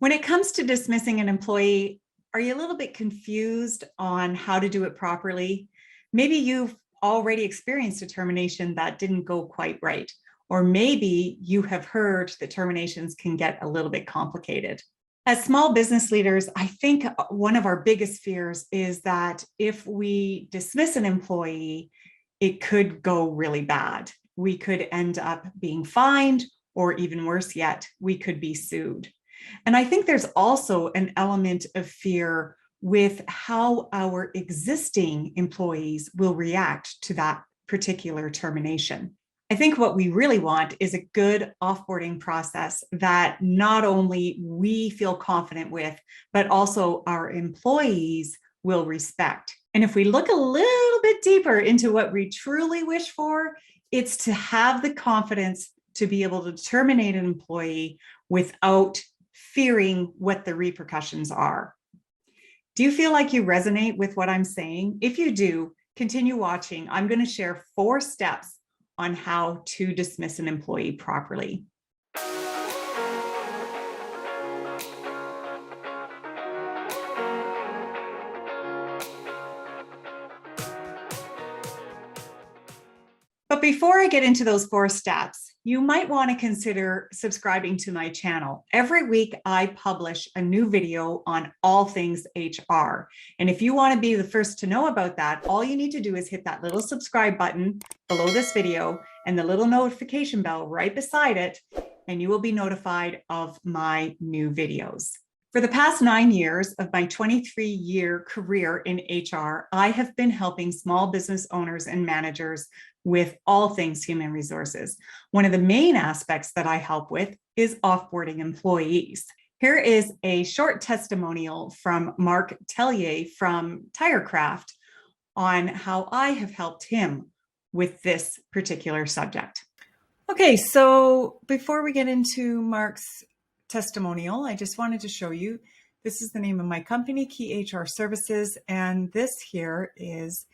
When it comes to dismissing an employee, are you a little bit confused on how to do it properly? Maybe you've already experienced a termination that didn't go quite right, or maybe you have heard that terminations can get a little bit complicated. As small business leaders, I think one of our biggest fears is that if we dismiss an employee, it could go really bad. We could end up being fined, or even worse yet, we could be sued. And I think there's also an element of fear with how our existing employees will react to that particular termination. I think what we really want is a good offboarding process that not only we feel confident with, but also our employees will respect. And if we look a little bit deeper into what we truly wish for, it's to have the confidence to be able to terminate an employee without fearing what the repercussions are. Do you feel like you resonate with what I'm saying? If you do, continue watching. I'm going to share 4 steps on how to dismiss an employee properly. But before I get into those 4 steps, you might want to consider subscribing to my channel. Every week, I publish a new video on all things HR. And if you want to be the first to know about that, all you need to do is hit that little subscribe button below this video and the little notification bell right beside it, and you will be notified of my new videos. For the past 9 years of my 23-year career in HR, I have been helping small business owners and managers with all things human resources. One of the main aspects that I help with is offboarding employees. Here is a short testimonial from Mark Tellier from Tirecraft on how I have helped him with this particular subject. Okay, so before we get into Mark's testimonial, I just wanted to show you, this is the name of my company, Kiy HR Services, and this here is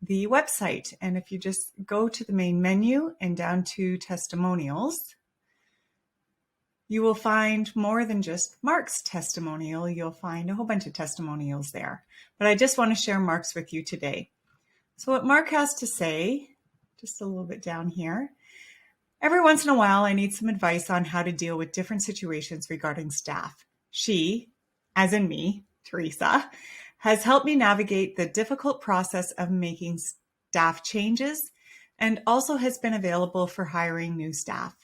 the website. And if you just go to the main menu and down to testimonials, you will find more than just Mark's testimonial. You'll find a whole bunch of testimonials there. But I just want to share Mark's with you today. So what Mark has to say, just a little bit down here. Every once in a while, I need some advice on how to deal with different situations regarding staff. She, as in me, Teresa, has helped me navigate the difficult process of making staff changes and also has been available for hiring new staff.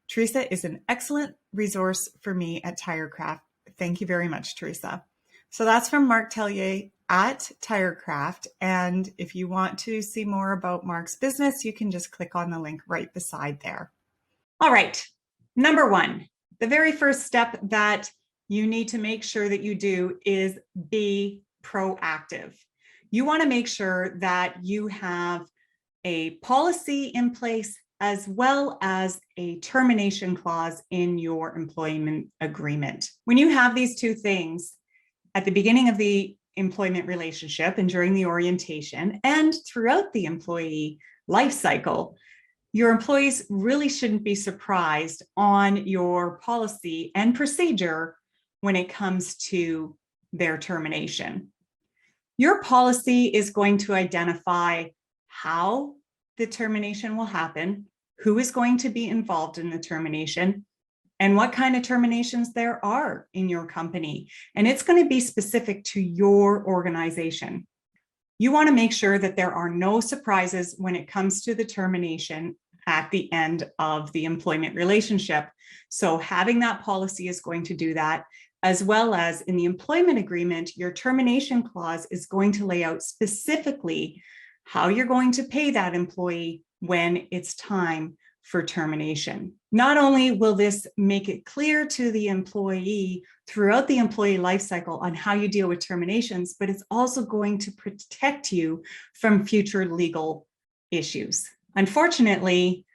Teresa is an excellent resource for me at Tirecraft. Thank you very much, Teresa. So that's from Mark Tellier at Tirecraft. And if you want to see more about Mark's business, you can just click on the link right beside there. All right, number 1, the very first step that you need to make sure that you do is be proactive. You want to make sure that you have a policy in place as well as a termination clause in your employment agreement. When you have these 2 things at the beginning of the employment relationship and during the orientation and throughout the employee life cycle, your employees really shouldn't be surprised on your policy and procedure when it comes to their termination. Your policy is going to identify how the termination will happen, who is going to be involved in the termination, and what kind of terminations there are in your company. And it's going to be specific to your organization. You want to make sure that there are no surprises when it comes to the termination at the end of the employment relationship. So having that policy is going to do that, as well as in the employment agreement, your termination clause is going to lay out specifically how you're going to pay that employee when it's time for termination. Not only will this make it clear to the employee throughout the employee life cycle on how you deal with terminations, but it's also going to protect you from future legal issues. Unfortunately,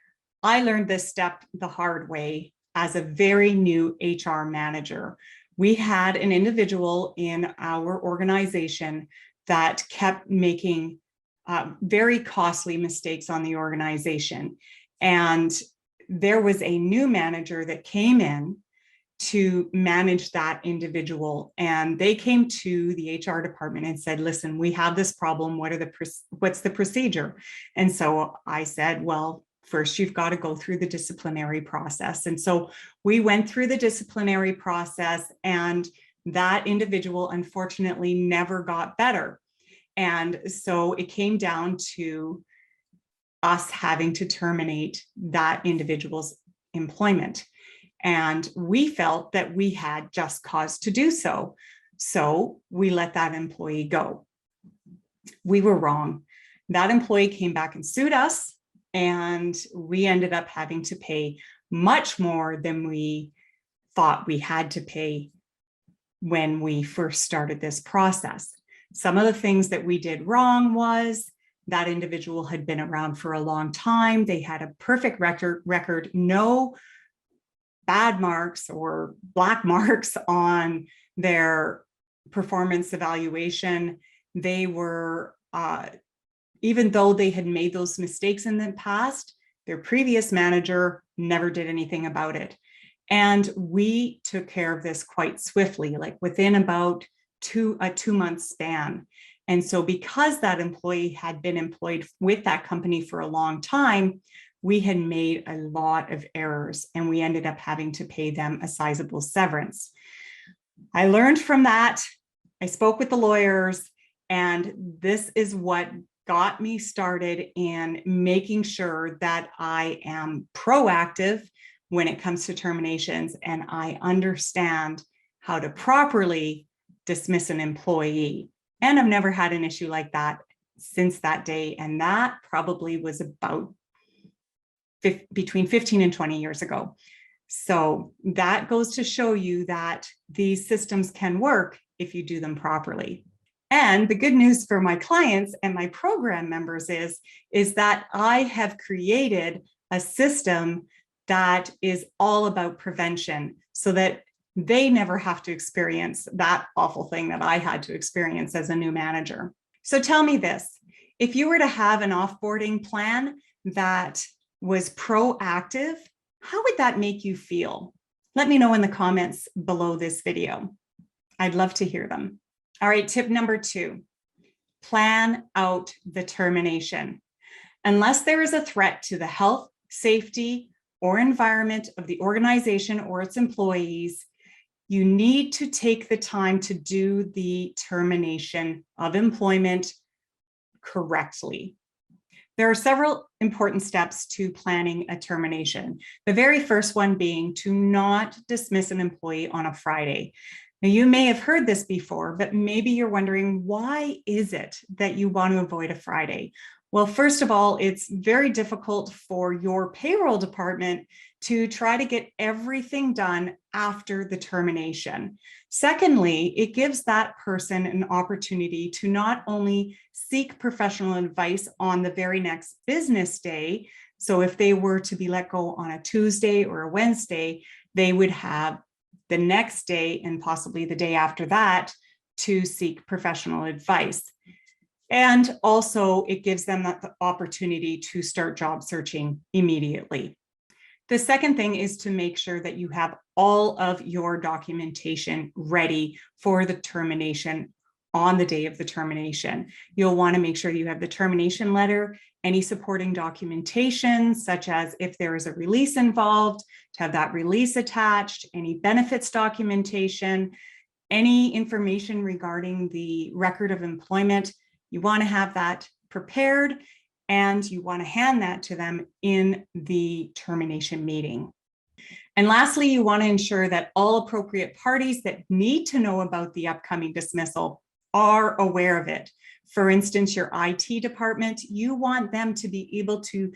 I learned this step the hard way as a very new HR manager. We had an individual in our organization that kept making very costly mistakes on the organization. And there was a new manager that came in to manage that individual. And they came to the HR department and said, listen, we have this problem. What's the procedure? And so I said, well, first, you've got to go through the disciplinary process. And so we went through the disciplinary process, and that individual unfortunately never got better. And so it came down to us having to terminate that individual's employment. And we felt that we had just cause to do so. So we let that employee go. We were wrong. That employee came back and sued us, and we ended up having to pay much more than we thought we had to pay when we first started this process. Some of the things that we did wrong was that individual had been around for a long time. They had a perfect record, no bad marks or black marks on their performance evaluation. They were, even though they had made those mistakes in the past, their previous manager never did anything about it. And we took care of this quite swiftly, like within about a 2-month span. And so because that employee had been employed with that company for a long time, we had made a lot of errors, and we ended up having to pay them a sizable severance. I learned from that. I spoke with the lawyers, and this is what got me started in making sure that I am proactive when it comes to terminations, and I understand how to properly dismiss an employee. And I've never had an issue like that since that day. And that probably was about between 15 and 20 years ago. So that goes to show you that these systems can work if you do them properly. And the good news for my clients and my program members is that I have created a system that is all about prevention, so that they never have to experience that awful thing that I had to experience as a new manager. So tell me this, if you were to have an offboarding plan that was proactive, how would that make you feel? Let me know in the comments below this video. I'd love to hear them. All right, tip number 2, plan out the termination. Unless there is a threat to the health, safety, or environment of the organization or its employees, you need to take the time to do the termination of employment correctly. There are several important steps to planning a termination. The very first one being to not dismiss an employee on a Friday. Now, you may have heard this before, but maybe you're wondering, why is it that you want to avoid a Friday? Well, first of all, it's very difficult for your payroll department to try to get everything done after the termination. Secondly, it gives that person an opportunity to not only seek professional advice on the very next business day. So if they were to be let go on a Tuesday or a Wednesday, they would have the next day and possibly the day after that to seek professional advice. And also it gives them the opportunity to start job searching immediately. The second thing is to make sure that you have all of your documentation ready for the termination on the day of the termination. You'll want to make sure you have the termination letter, any supporting documentation, such as if there is a release involved, to have that release attached, any benefits documentation, any information regarding the record of employment. You want to have that prepared, and you want to hand that to them in the termination meeting. And lastly, you want to ensure that all appropriate parties that need to know about the upcoming dismissal are aware of it. For instance, your IT department, you want them to be able to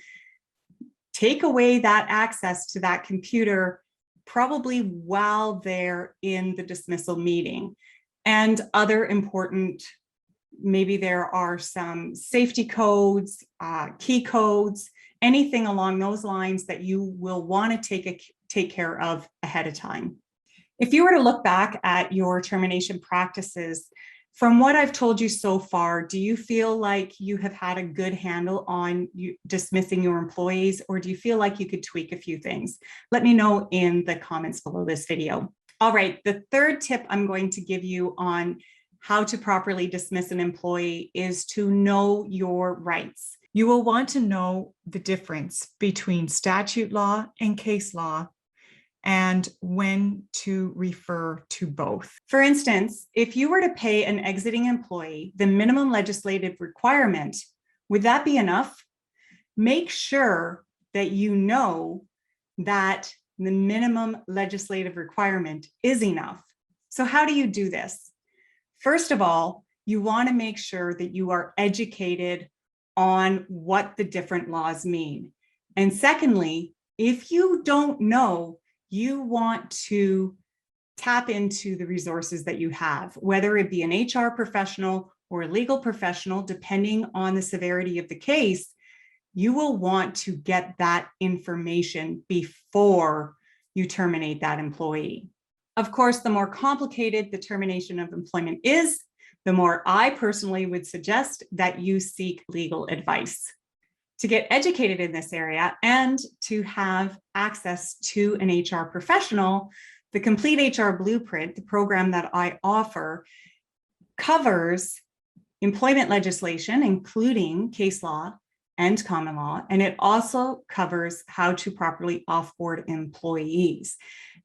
take away that access to that computer probably while they're in the dismissal meeting. And other important, maybe there are some safety codes, key codes, anything along those lines that you will want to take care of ahead of time. If you were to look back at your termination practices, From what I've told you so far, do you feel like you have had a good handle on dismissing your employees, or do you feel like you could tweak a few things? Let me know in the comments below this video. All right, the third tip I'm going to give you on how to properly dismiss an employee is to know your rights. You will want to know the difference between statute law and case law, and when to refer to both. For instance, if you were to pay an exiting employee the minimum legislative requirement, would that be enough? Make sure that you know that the minimum legislative requirement is enough. So how do you do this? First of all, you want to make sure that you are educated on what the different laws mean. And secondly, if you don't know, you want to tap into the resources that you have, whether it be an HR professional or a legal professional, depending on the severity of the case. You will want to get that information before you terminate that employee. Of course, the more complicated the termination of employment is, the more I personally would suggest that you seek legal advice. To get educated in this area and to have access to an HR professional, the Complete HR Blueprint, the program that I offer, covers employment legislation, including case law and common law, and it also covers how to properly offboard employees.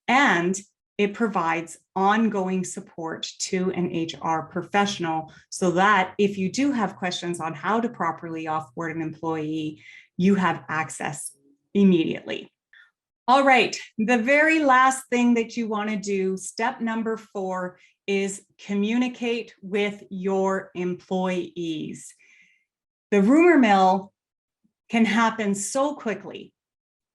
And it provides ongoing support to an HR professional so that if you do have questions on how to properly offboard an employee, you have access immediately. All right, the very last thing that you want to do, step number 4, is communicate with your employees. The rumor mill can happen so quickly,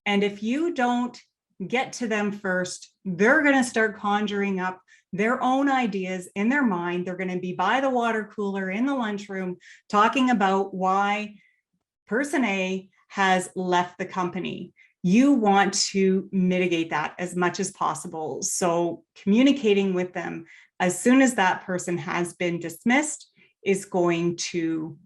and if you don't get to them first, they're going to start conjuring up their own ideas in their mind. They're going to be by the water cooler in the lunchroom talking about why person A has left the company. You want to mitigate that as much as possible. So communicating with them as soon as that person has been dismissed is going to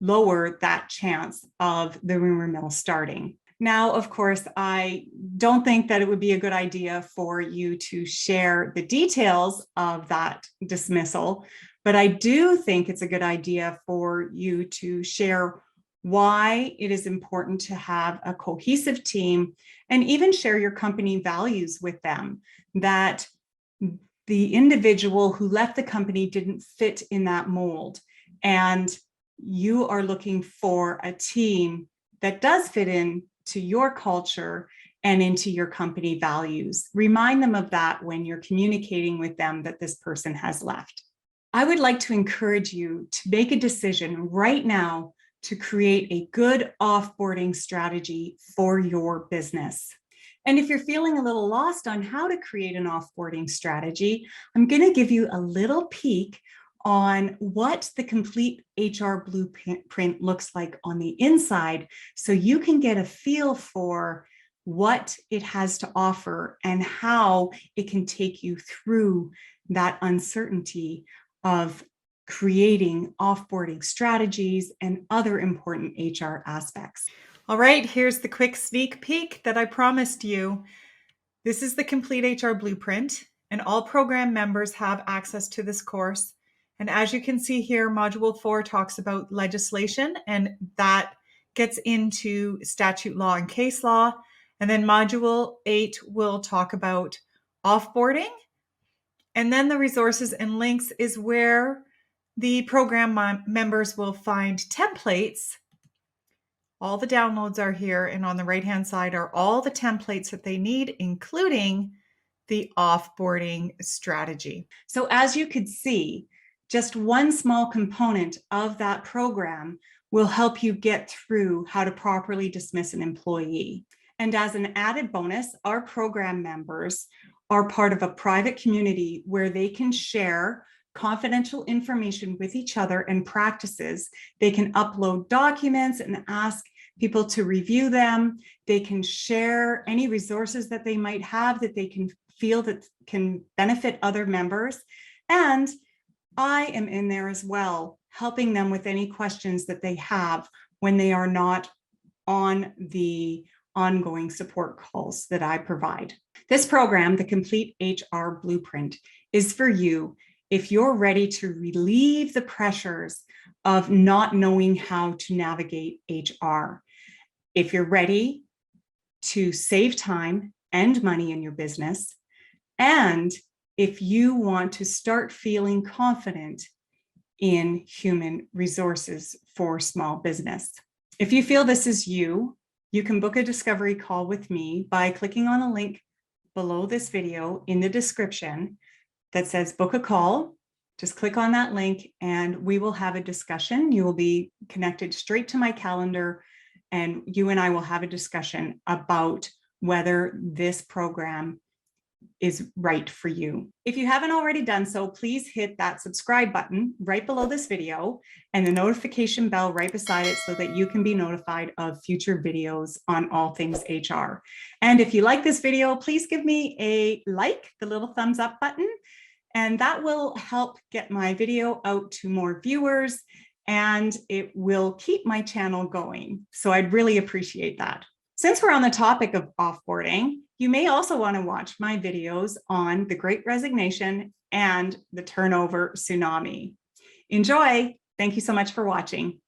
lower that chance of the rumor mill starting. Now, of course, I don't think that it would be a good idea for you to share the details of that dismissal, but I do think it's a good idea for you to share why it is important to have a cohesive team, and even share your company values with them, that the individual who left the company didn't fit in that mold, and you are looking for a team that does fit in to your culture and into your company values. Remind them of that when you're communicating with them that this person has left. I would like to encourage you to make a decision right now to create a good offboarding strategy for your business. And if you're feeling a little lost on how to create an offboarding strategy, I'm going to give you a little peek on what the Complete HR Blueprint looks like on the inside, so you can get a feel for what it has to offer and how it can take you through that uncertainty of creating offboarding strategies and other important HR aspects. All right, here's the quick sneak peek that I promised you. This is the Complete HR Blueprint, and all program members have access to this course. And as you can see here, Module 4 talks about legislation, and that gets into statute law and case law. And then Module 8 will talk about offboarding. And then the resources and links is where the program members will find templates. All the downloads are here, and on the right-hand side are all the templates that they need, including the offboarding strategy. So as you could see, just one small component of that program will help you get through how to properly dismiss an employee. And as an added bonus, our program members are part of a private community where they can share confidential information with each other and practices. They can upload documents and ask people to review them. They can share any resources that they might have that they can feel that can benefit other members. And I am in there as well, helping them with any questions that they have when they are not on the ongoing support calls that I provide. This program, the Complete HR Blueprint, is for you if you're ready to relieve the pressures of not knowing how to navigate HR. If you're ready to save time and money in your business, and if you want to start feeling confident in human resources for small business. If you feel this is you, you can book a discovery call with me by clicking on a link below this video in the description that says book a call. Just click on that link and we will have a discussion. You will be connected straight to my calendar and you and I will have a discussion about whether this program is right for you. If you haven't already done so, please hit that subscribe button right below this video and the notification bell right beside it so that you can be notified of future videos on all things HR. And if you like this video, please give me a like, the little thumbs up button, and that will help get my video out to more viewers and it will keep my channel going. So I'd really appreciate that. Since we're on the topic of offboarding, you may also want to watch my videos on the Great Resignation and the turnover tsunami. Enjoy. Thank you so much for watching.